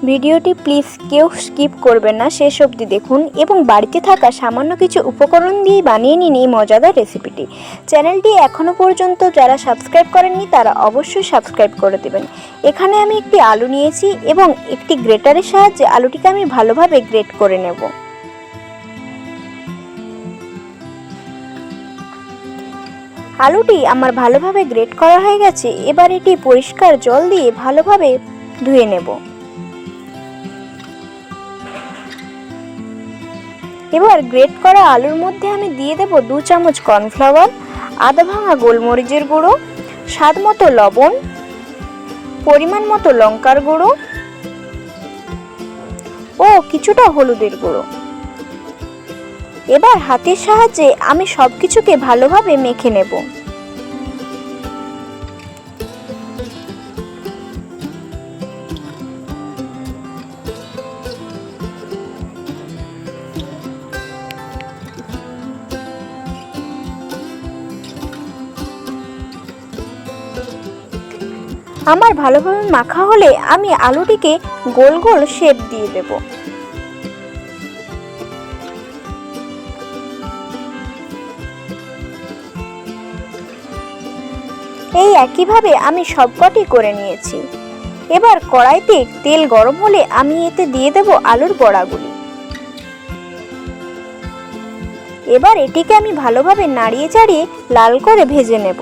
ভিডিওটি প্লিজ কেউ স্কিপ করবেন না, শেষ অবধি দেখুন এবং বাড়িতে থাকা সামান্য কিছু উপকরণ দিয়ে বানিয়ে নিন এই মজাদার রেসিপিটি। চ্যানেলটি এখনও পর্যন্ত যারা সাবস্ক্রাইব করেননি তারা অবশ্যই সাবস্ক্রাইব করে দেবেন। এখানে আমি একটি আলু নিয়েছি এবং একটি গ্রেটারের সাহায্যে আলুটিকে আমি ভালোভাবে গ্রেট করে নেব। আলুটি আমার ভালোভাবে গ্রেট করা হয়ে গেছে। এবার এটি পরিষ্কার জল দিয়ে ভালোভাবে ধুয়ে নেব। এবার গ্রেট করা আলুর মধ্যে আমি দিয়ে দেব 2 চামচ কর্নফ্লাওয়ার, আধা ভাঙা গোলমরিচের গুঁড়ো, স্বাদ মতো লবণ, পরিমাণ মতো লঙ্কার গুঁড়ো ও কিছুটা হলুদের গুঁড়ো। এবার হাতের সাহায্যে আমি সবকিছুকে ভালোভাবে মেখে নেব। আমার ভালোভাবে মাখা হলে আমি আলুটিকে গোল গোল শেপ দিয়ে দেব। এই একইভাবে আমি সবকটি করে নিয়েছি। এবার কড়াইতে তেল গরম হলে আমি এতে দিয়ে দেব আলুর বড়াগুলি। এবার এটিকে আমি ভালোভাবে নাড়িয়ে চাড়িয়ে লাল করে ভেজে নেব।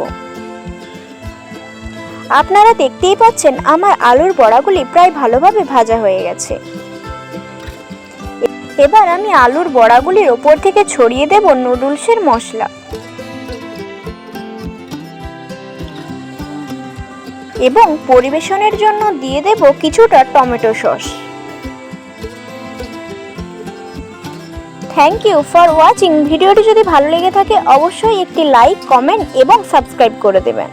আপনারা দেখতেই পাচ্ছেন আমার আলুর বড়াগুলি প্রায় ভালোভাবে ভাজা হয়ে গেছে। এবার আমি আলুর বড়াগুলির ওপর থেকে ছড়িয়ে দেব নুডলসের মশলা এবং পরিবেশনের জন্য দিয়ে দেব কিছুটা tomato sauce. Thank you for watching. ভিডিওটি যদি ভালো লেগে থাকে অবশ্যই একটি লাইক, কমেন্ট এবং সাবস্ক্রাইব করে দেবেন।